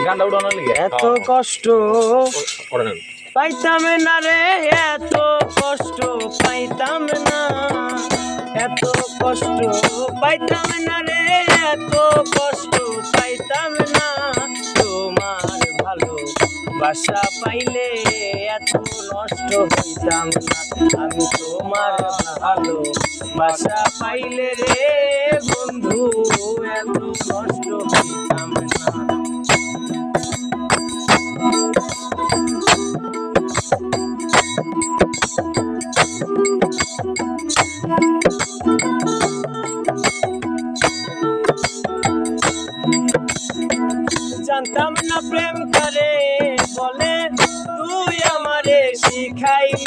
গানটা উড়ানো লিগে এত কষ্ট পাইতাম না রে, এত কষ্ট পাইতাম না, এত কষ্ট পাইতাম না রে, এত কষ্ট পাইতাম না। তোমার ভালো বাসা পাইলে এত নষ্ট হইতাম না, আমি তোমার ভালো বাসা পাইলে রে বন্ধু এত নষ্ট হইতাম না। জানতাম না প্রেম করে বলে, তুই আমারে শিখাইলি।